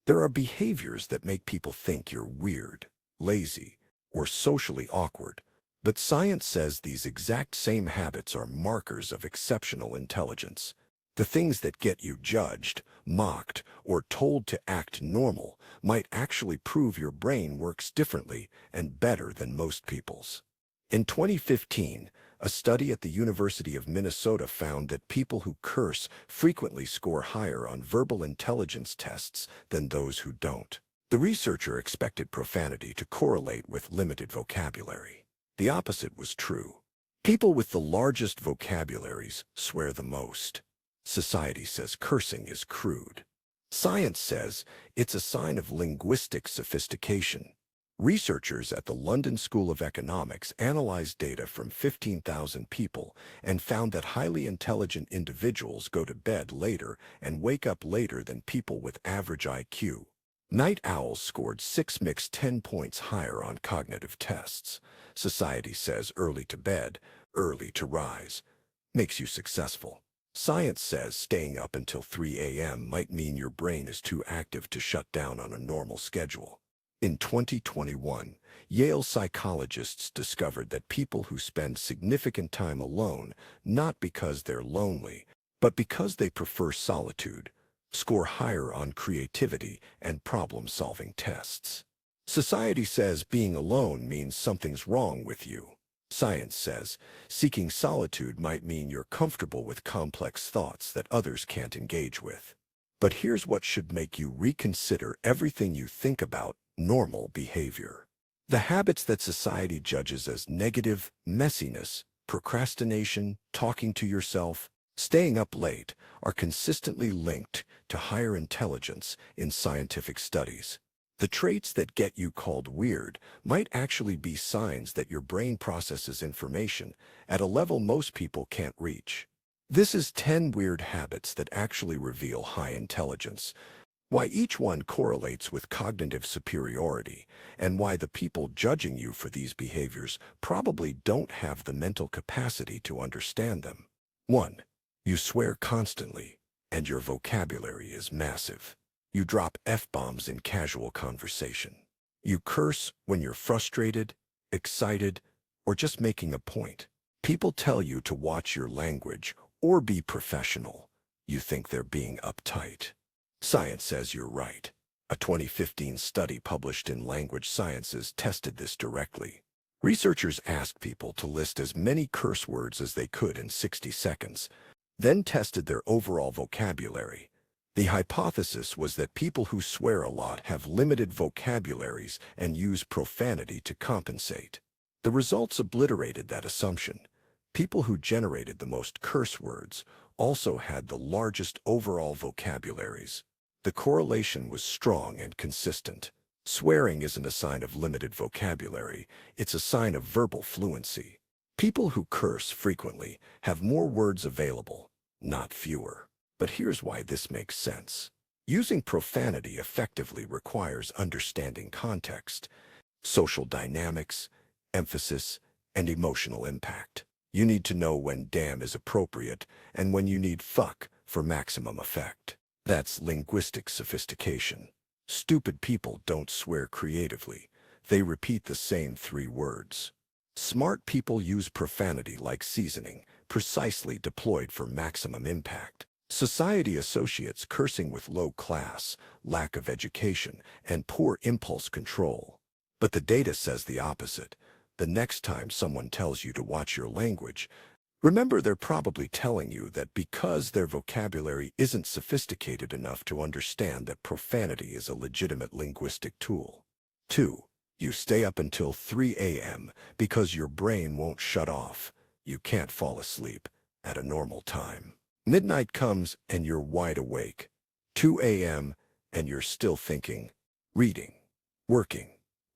There are behaviors that make people think you're weird, lazy, or socially awkward, but science says these exact same habits are markers of exceptional intelligence. The things that get you judged, mocked, or told to act normal might actually prove your brain works differently and better than most people's. In 2015, a study at the University of Minnesota found that people who curse frequently score higher on verbal intelligence tests than those who don't. The researcher expected profanity to correlate with limited vocabulary. The opposite was true. People with the largest vocabularies swear the most. Society says cursing is crude. Science says it's a sign of linguistic sophistication. Researchers at the London School of Economics analyzed data from 15,000 people and found that highly intelligent individuals go to bed later and wake up later than people with average IQ. Night owls scored 6 mixed 10 points higher on cognitive tests. Society says early to bed, early to rise, makes you successful. Science says staying up until 3 a.m. might mean your brain is too active to shut down on a normal schedule. In 2021, Yale psychologists discovered that people who spend significant time alone, not because they're lonely, but because they prefer solitude, score higher on creativity and problem-solving tests. Society says being alone means something's wrong with you. Science says seeking solitude might mean you're comfortable with complex thoughts that others can't engage with. But here's what should make you reconsider everything you think about normal behavior. The habits that society judges as negative, messiness, procrastination, talking to yourself, staying up late, are consistently linked to higher intelligence in scientific studies. The traits that get you called weird might actually be signs that your brain processes information at a level most people can't reach. This is 10 weird habits that actually reveal high intelligence, why each one correlates with cognitive superiority, and why the people judging you for these behaviors probably don't have the mental capacity to understand them. 1. You swear constantly, and your vocabulary is massive. You drop F-bombs in casual conversation. You curse when you're frustrated, excited, or just making a point. People tell you to watch your language or be professional. You think they're being uptight. Science says you're right. A 2015 study published in Language Sciences tested this directly. Researchers asked people to list as many curse words as they could in 60 seconds, then tested their overall vocabulary. The hypothesis was that people who swear a lot have limited vocabularies and use profanity to compensate. The results obliterated that assumption. People who generated the most curse words also had the largest overall vocabularies. The correlation was strong and consistent. Swearing isn't a sign of limited vocabulary, it's a sign of verbal fluency. People who curse frequently have more words available, not fewer. But here's why this makes sense. Using profanity effectively requires understanding context, social dynamics, emphasis, and emotional impact. You need to know when damn is appropriate and when you need fuck for maximum effect. That's linguistic sophistication. Stupid people don't swear creatively. They repeat the same 3 words. Smart people use profanity like seasoning, precisely deployed for maximum impact. Society associates cursing with low class, lack of education, and poor impulse control. But the data says the opposite. The next time someone tells you to watch your language, remember they're probably telling you that because their vocabulary isn't sophisticated enough to understand that profanity is a legitimate linguistic tool. 2. You stay up until 3 a.m. because your brain won't shut off. You can't fall asleep at a normal time. Midnight comes and you're wide awake. 2 a.m. and you're still thinking, reading, working,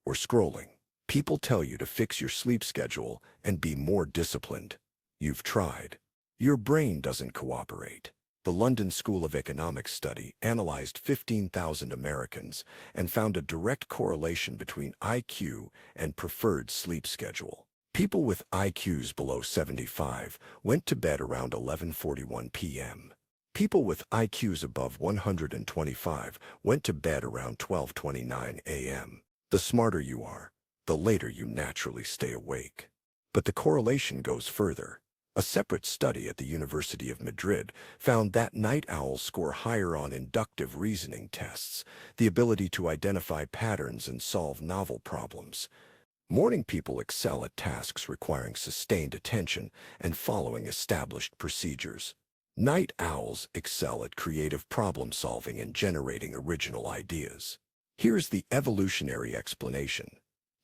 or scrolling. People tell you to fix your sleep schedule and be more disciplined. You've tried. Your brain doesn't cooperate. The London School of Economics study analyzed 15,000 Americans and found a direct correlation between IQ and preferred sleep schedule. People with IQs below 75 went to bed around 11:41 p.m. People with IQs above 125 went to bed around 12:29 a.m. The smarter you are, the later you naturally stay awake. But the correlation goes further. A separate study at the University of Madrid found that night owls score higher on inductive reasoning tests, the ability to identify patterns and solve novel problems. Morning people excel at tasks requiring sustained attention and following established procedures. Night owls excel at creative problem-solving and generating original ideas. Here's the evolutionary explanation.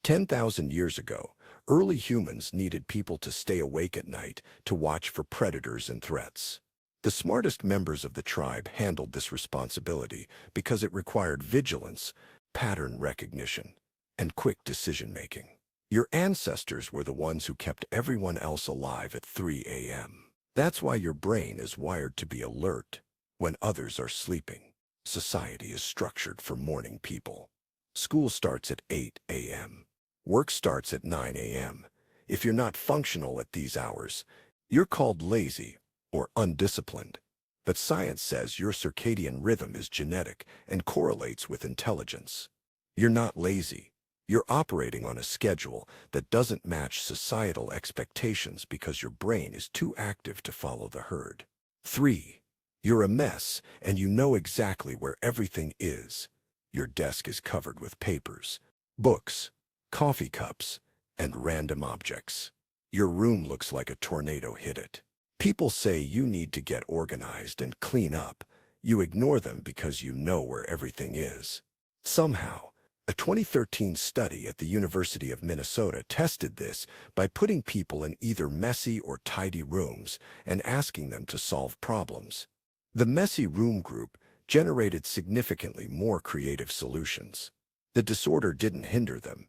10,000 years ago, early humans needed people to stay awake at night to watch for predators and threats. The smartest members of the tribe handled this responsibility because it required vigilance, pattern recognition, and quick decision-making. Your ancestors were the ones who kept everyone else alive at 3 a.m. That's why your brain is wired to be alert when others are sleeping. Society is structured for morning people. School starts at 8 a.m. Work starts at 9 a.m. If you're not functional at these hours, you're called lazy or undisciplined. But science says your circadian rhythm is genetic and correlates with intelligence. You're not lazy. You're operating on a schedule that doesn't match societal expectations because your brain is too active to follow the herd. 3. You're a mess and you know exactly where everything is. Your desk is covered with papers, books, coffee cups, and random objects. Your room looks like a tornado hit it. People say you need to get organized and clean up. You ignore them because you know where everything is. Somehow, a 2013 study at the University of Minnesota tested this by putting people in either messy or tidy rooms and asking them to solve problems. The messy room group generated significantly more creative solutions. The disorder didn't hinder them.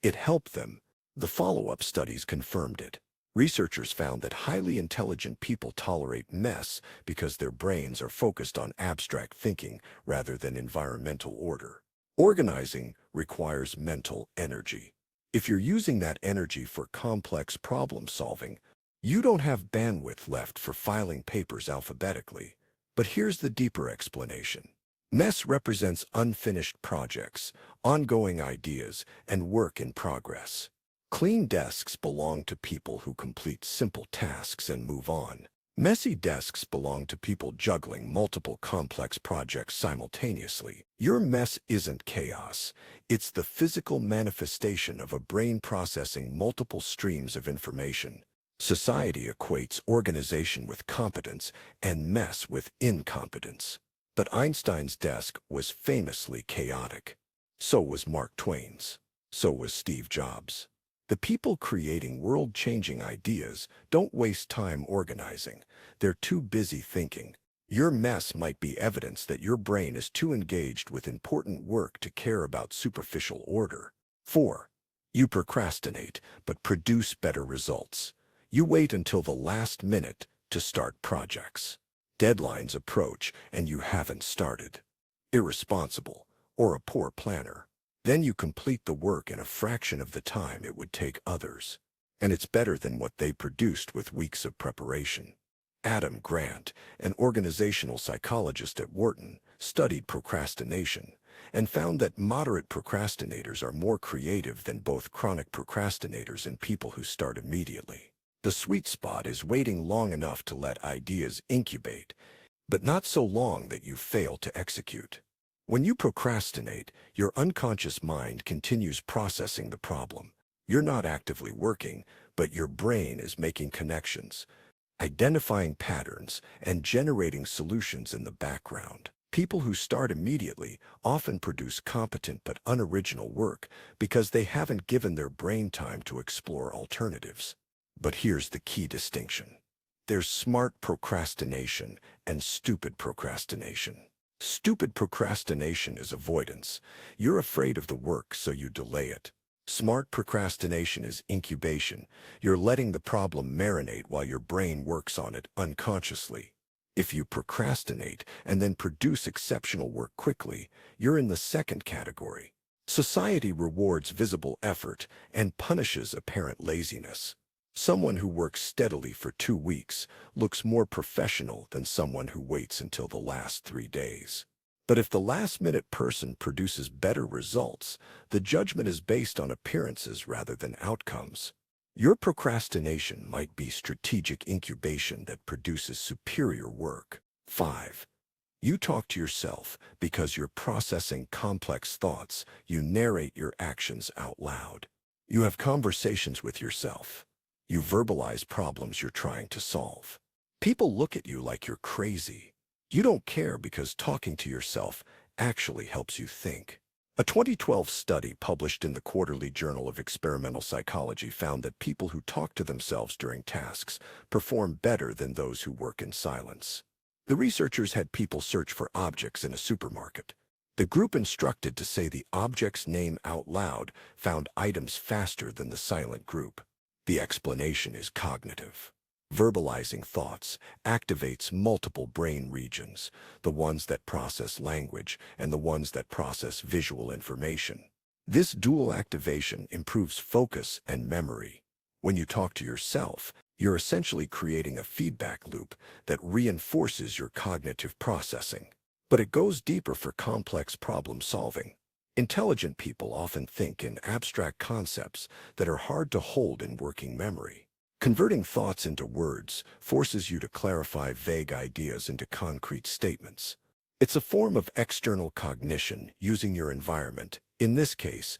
It helped them. The follow-up studies confirmed it. Researchers found that highly intelligent people tolerate mess because their brains are focused on abstract thinking rather than environmental order. Organizing requires mental energy. If you're using that energy for complex problem-solving, you don't have bandwidth left for filing papers alphabetically. But here's the deeper explanation. Mess represents unfinished projects, ongoing ideas, and work in progress. Clean desks belong to people who complete simple tasks and move on. Messy desks belong to people juggling multiple complex projects simultaneously. Your mess isn't chaos. It's the physical manifestation of a brain processing multiple streams of information. Society equates organization with competence and mess with incompetence. But Einstein's desk was famously chaotic. So was Mark Twain's. So was Steve Jobs. The people creating world-changing ideas don't waste time organizing. They're too busy thinking. Your mess might be evidence that your brain is too engaged with important work to care about superficial order. 4. You procrastinate, but produce better results. You wait until the last minute to start projects. Deadlines approach and you haven't started. Irresponsible or a poor planner. Then you complete the work in a fraction of the time it would take others. And it's better than what they produced with weeks of preparation. Adam Grant, an organizational psychologist at Wharton, studied procrastination and found that moderate procrastinators are more creative than both chronic procrastinators and people who start immediately. The sweet spot is waiting long enough to let ideas incubate, but not so long that you fail to execute. When you procrastinate, your unconscious mind continues processing the problem. You're not actively working, but your brain is making connections, identifying patterns, and generating solutions in the background. People who start immediately often produce competent but unoriginal work because they haven't given their brain time to explore alternatives. But here's the key distinction. There's smart procrastination and stupid procrastination. Stupid procrastination is avoidance. You're afraid of the work, so you delay it. Smart procrastination is incubation. You're letting the problem marinate while your brain works on it unconsciously. If you procrastinate and then produce exceptional work quickly, you're in the second category. Society rewards visible effort and punishes apparent laziness. Someone who works steadily for 2 weeks looks more professional than someone who waits until the last 3 days. But if the last-minute person produces better results, the judgment is based on appearances rather than outcomes. Your procrastination might be strategic incubation that produces superior work. 5. You talk to yourself because you're processing complex thoughts. You narrate your actions out loud. You have conversations with yourself. You verbalize problems you're trying to solve. People look at you like you're crazy. You don't care because talking to yourself actually helps you think. A 2012 study published in the Quarterly Journal of Experimental Psychology found that people who talk to themselves during tasks perform better than those who work in silence. The researchers had people search for objects in a supermarket. The group instructed to say the object's name out loud found items faster than the silent group. The explanation is cognitive. Verbalizing thoughts activates multiple brain regions, the ones that process language and the ones that process visual information. This dual activation improves focus and memory. When you talk to yourself, you're essentially creating a feedback loop that reinforces your cognitive processing. But it goes deeper for complex problem solving. Intelligent people often think in abstract concepts that are hard to hold in working memory. Converting thoughts into words forces you to clarify vague ideas into concrete statements. It's a form of external cognition using your environment, in this case,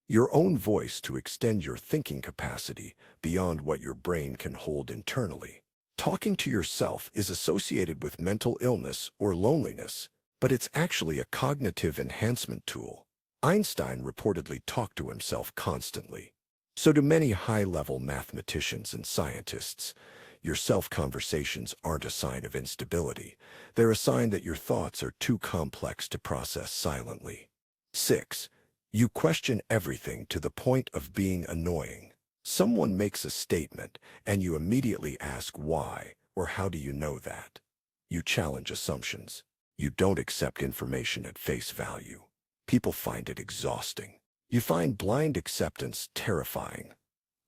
your own voice, to extend your thinking capacity beyond what your brain can hold internally. Talking to yourself is associated with mental illness or loneliness, but it's actually a cognitive enhancement tool. Einstein reportedly talked to himself constantly. So do many high-level mathematicians and scientists. Your self-conversations aren't a sign of instability. They're a sign that your thoughts are too complex to process silently. 6. You question everything to the point of being annoying. Someone makes a statement, and you immediately ask why, or how do you know that? You challenge assumptions. You don't accept information at face value. People find it exhausting. You find blind acceptance terrifying.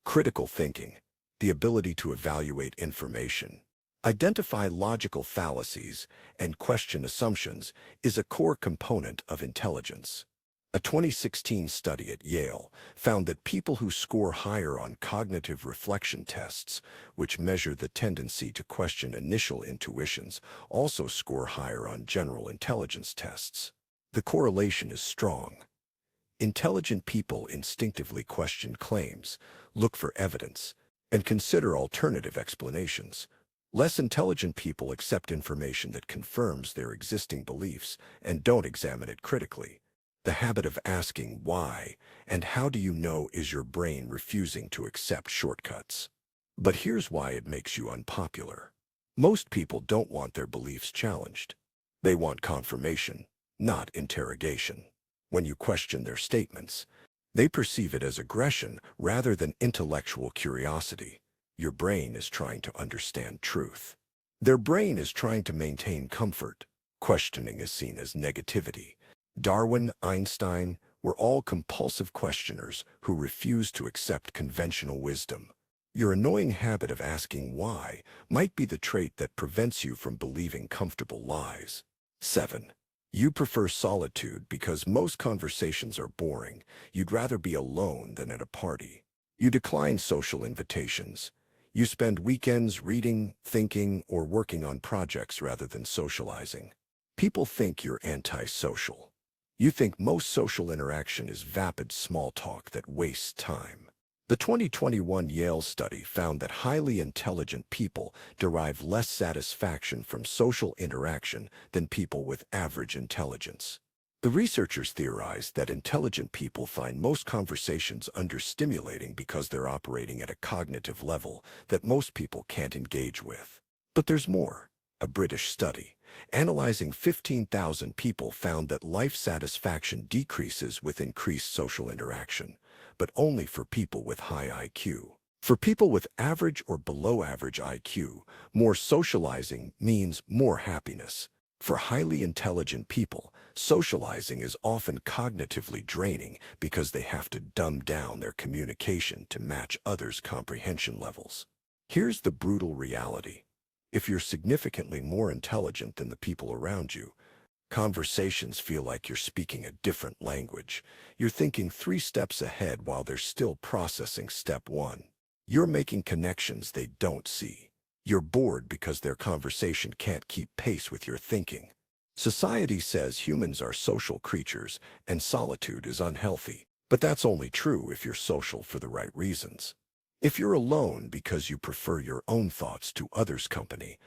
Critical thinking, the ability to evaluate information, identify logical fallacies, and question assumptions, is a core component of intelligence. A 2016 study at Yale found that people who score higher on cognitive reflection tests, which measure the tendency to question initial intuitions, also score higher on general intelligence tests. The correlation is strong. Intelligent people instinctively question claims, look for evidence, and consider alternative explanations. Less intelligent people accept information that confirms their existing beliefs and don't examine it critically. The habit of asking why and how do you know is your brain refusing to accept shortcuts. But here's why it makes you unpopular. Most people don't want their beliefs challenged. They want confirmation, not interrogation. When you question their statements, they perceive it as aggression rather than intellectual curiosity. Your brain is trying to understand truth. Their brain is trying to maintain comfort. Questioning is seen as negativity. Darwin, Einstein were all compulsive questioners who refused to accept conventional wisdom. Your annoying habit of asking why might be the trait that prevents you from believing comfortable lies. 7. You prefer solitude because most conversations are boring. You'd rather be alone than at a party. You decline social invitations. You spend weekends reading, thinking, or working on projects rather than socializing. People think you're antisocial. You think most social interaction is vapid small talk that wastes time. The 2021 Yale study found that highly intelligent people derive less satisfaction from social interaction than people with average intelligence. The researchers theorized that intelligent people find most conversations understimulating because they're operating at a cognitive level that most people can't engage with. But there's more. A British study, analyzing 15,000 people, found that life satisfaction decreases with increased social interaction, but only for people with high IQ. For people with average or below average IQ, more socializing means more happiness. For highly intelligent people, socializing is often cognitively draining because they have to dumb down their communication to match others' comprehension levels. Here's the brutal reality. If you're significantly more intelligent than the people around you, conversations feel like you're speaking a different language. You're thinking 3 steps ahead while they're still processing step 1. You're making connections they don't see. You're bored because their conversation can't keep pace with your thinking. Society says humans are social creatures and solitude is unhealthy. But that's only true if you're social for the right reasons. If you're alone because you prefer your own thoughts to others' company,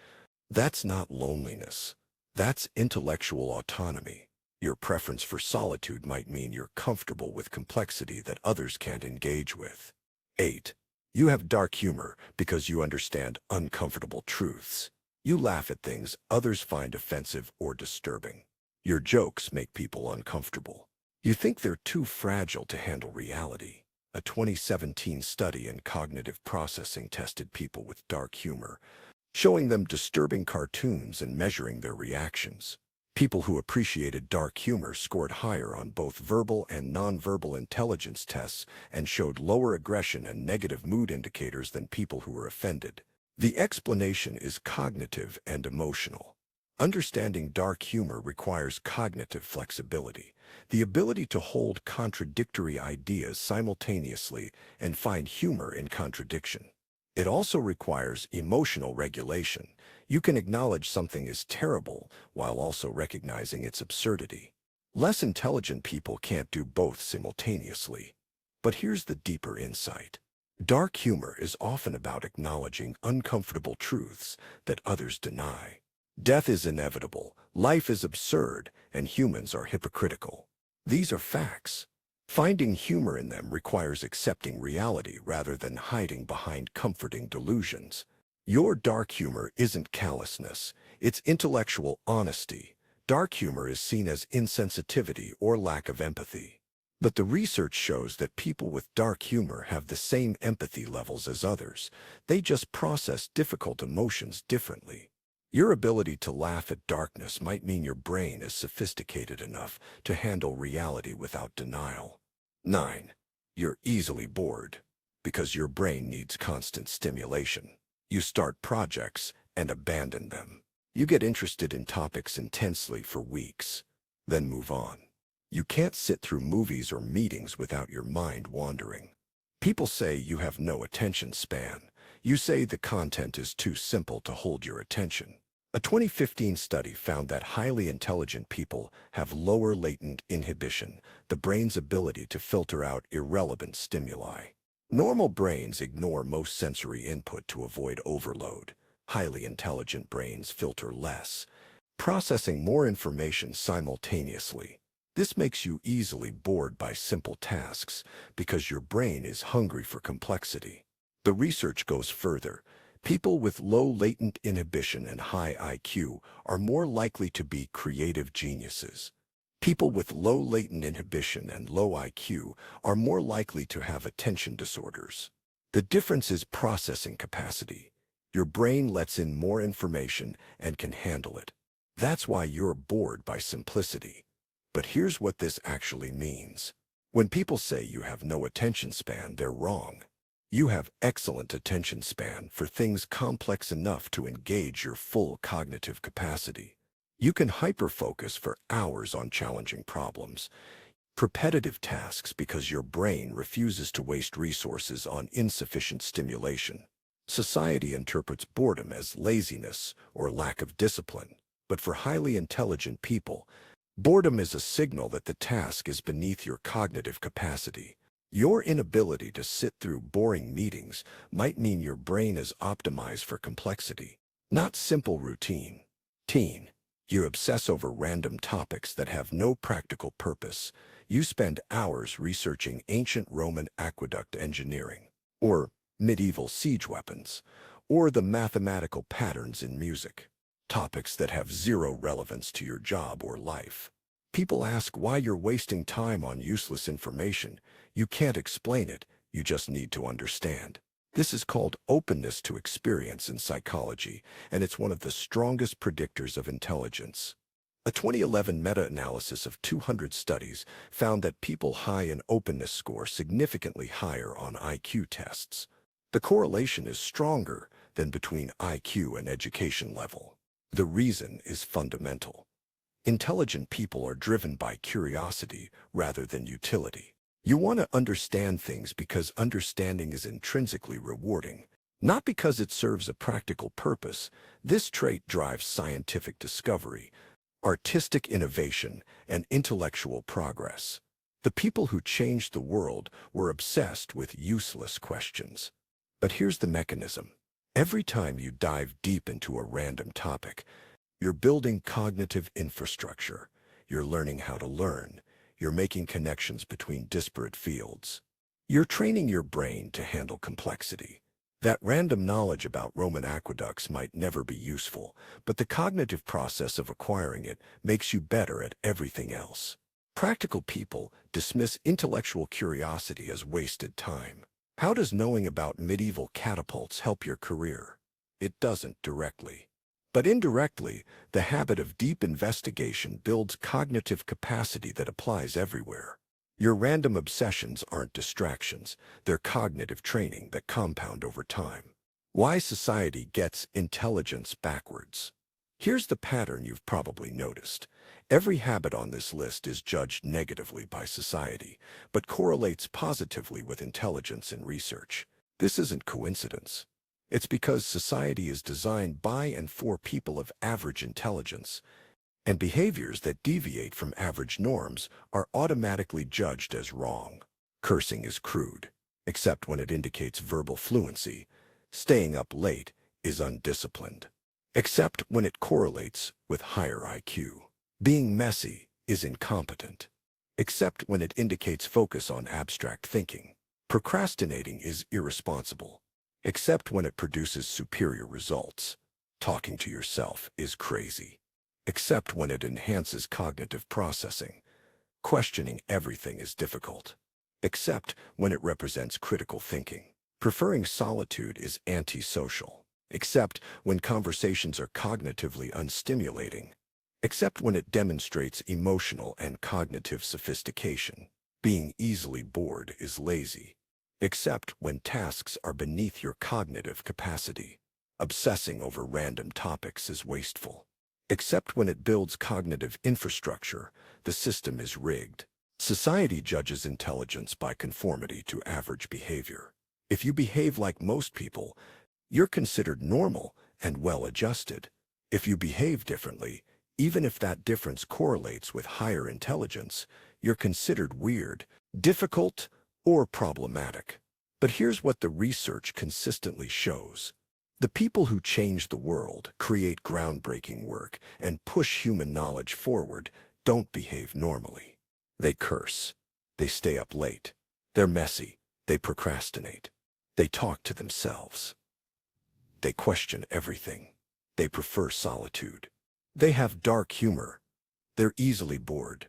that's not loneliness. That's intellectual autonomy. Your preference for solitude might mean you're comfortable with complexity that others can't engage with. 8. You have dark humor because you understand uncomfortable truths. You laugh at things others find offensive or disturbing. Your jokes make people uncomfortable. You think they're too fragile to handle reality. A 2017 study in cognitive processing tested people with dark humor, showing them disturbing cartoons and measuring their reactions. People who appreciated dark humor scored higher on both verbal and nonverbal intelligence tests and showed lower aggression and negative mood indicators than people who were offended. The explanation is cognitive and emotional. Understanding dark humor requires cognitive flexibility, the ability to hold contradictory ideas simultaneously and find humor in contradiction. It also requires emotional regulation. You can acknowledge something is terrible while also recognizing its absurdity. Less intelligent people can't do both simultaneously. But here's the deeper insight. Dark humor is often about acknowledging uncomfortable truths that others deny. Death is inevitable, life is absurd, and humans are hypocritical. These are facts. Finding humor in them requires accepting reality rather than hiding behind comforting delusions. Your dark humor isn't callousness, it's intellectual honesty. Dark humor is seen as insensitivity or lack of empathy. But the research shows that people with dark humor have the same empathy levels as others. They just process difficult emotions differently. Your ability to laugh at darkness might mean your brain is sophisticated enough to handle reality without denial. 9. You're easily bored because your brain needs constant stimulation. You start projects and abandon them. You get interested in topics intensely for weeks, then move on. You can't sit through movies or meetings without your mind wandering. People say you have no attention span. You say the content is too simple to hold your attention. A 2015 study found that highly intelligent people have lower latent inhibition, the brain's ability to filter out irrelevant stimuli. Normal brains ignore most sensory input to avoid overload. Highly intelligent brains filter less, processing more information simultaneously. This makes you easily bored by simple tasks because your brain is hungry for complexity. The research goes further. People with low latent inhibition and high IQ are more likely to be creative geniuses. People with low latent inhibition and low IQ are more likely to have attention disorders. The difference is processing capacity. Your brain lets in more information and can handle it. That's why you're bored by simplicity. But here's what this actually means. When people say you have no attention span, they're wrong. You have excellent attention span for things complex enough to engage your full cognitive capacity. You can hyperfocus for hours on challenging problems, repetitive tasks because your brain refuses to waste resources on insufficient stimulation. Society interprets boredom as laziness or lack of discipline, but for highly intelligent people, boredom is a signal that the task is beneath your cognitive capacity. Your inability to sit through boring meetings might mean your brain is optimized for complexity, not simple routine. Teen, you obsess over random topics that have no practical purpose. You spend hours researching ancient Roman aqueduct engineering, or medieval siege weapons, or the mathematical patterns in music, topics that have zero relevance to your job or life. People ask why you're wasting time on useless information. You can't explain it, you just need to understand. This is called openness to experience in psychology, and it's one of the strongest predictors of intelligence. A 2011 meta-analysis of 200 studies found that people high in openness score significantly higher on IQ tests. The correlation is stronger than between IQ and education level. The reason is fundamental. Intelligent people are driven by curiosity rather than utility. You want to understand things because understanding is intrinsically rewarding, not because it serves a practical purpose. This trait drives scientific discovery, artistic innovation, and intellectual progress. The people who changed the world were obsessed with useless questions. But here's the mechanism. Every time you dive deep into a random topic, you're building cognitive infrastructure. You're learning how to learn. You're making connections between disparate fields. You're training your brain to handle complexity. That random knowledge about Roman aqueducts might never be useful, but the cognitive process of acquiring it makes you better at everything else. Practical people dismiss intellectual curiosity as wasted time. How does knowing about medieval catapults help your career? It doesn't directly. But indirectly, the habit of deep investigation builds cognitive capacity that applies everywhere. Your random obsessions aren't distractions, they're cognitive training that compound over time. Why society gets intelligence backwards. Here's the pattern you've probably noticed. Every habit on this list is judged negatively by society, but correlates positively with intelligence and research. This isn't coincidence. It's because society is designed by and for people of average intelligence, and behaviors that deviate from average norms are automatically judged as wrong. Cursing is crude, except when it indicates verbal fluency. Staying up late is undisciplined, except when it correlates with higher IQ. Being messy is incompetent, except when it indicates focus on abstract thinking. Procrastinating is irresponsible, except when it produces superior results. Talking to yourself is crazy, except when it enhances cognitive processing. Questioning everything is difficult, except when it represents critical thinking. Preferring solitude is antisocial, except when conversations are cognitively unstimulating, except when it demonstrates emotional and cognitive sophistication. Being easily bored is lazy, except when tasks are beneath your cognitive capacity. Obsessing over random topics is wasteful, except when it builds cognitive infrastructure. The system is rigged. Society judges intelligence by conformity to average behavior. If you behave like most people, you're considered normal and well-adjusted. If you behave differently, even if that difference correlates with higher intelligence, you're considered weird, difficult, or problematic. But here's what the research consistently shows. The people who change the world, create groundbreaking work, and push human knowledge forward don't behave normally. They curse. They stay up late. They're messy. They procrastinate. They talk to themselves. They question everything. They prefer solitude. They have dark humor. They're easily bored.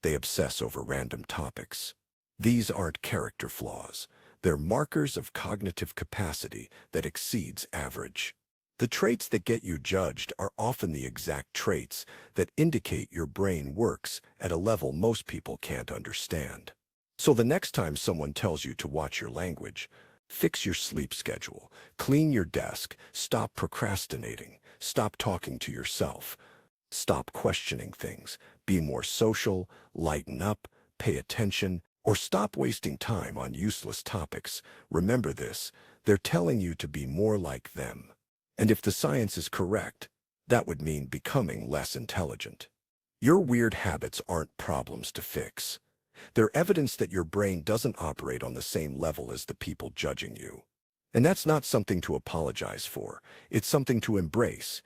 They obsess over random topics. These aren't character flaws. They're markers of cognitive capacity that exceeds average. The traits that get you judged are often the exact traits that indicate your brain works at a level most people can't understand. So the next time someone tells you to watch your language, fix your sleep schedule, clean your desk, stop procrastinating, stop talking to yourself, stop questioning things, be more social, lighten up, pay attention, or stop wasting time on useless topics, remember this, they're telling you to be more like them. And if the science is correct, that would mean becoming less intelligent. Your weird habits aren't problems to fix. They're evidence that your brain doesn't operate on the same level as the people judging you. And that's not something to apologize for. It's something to embrace.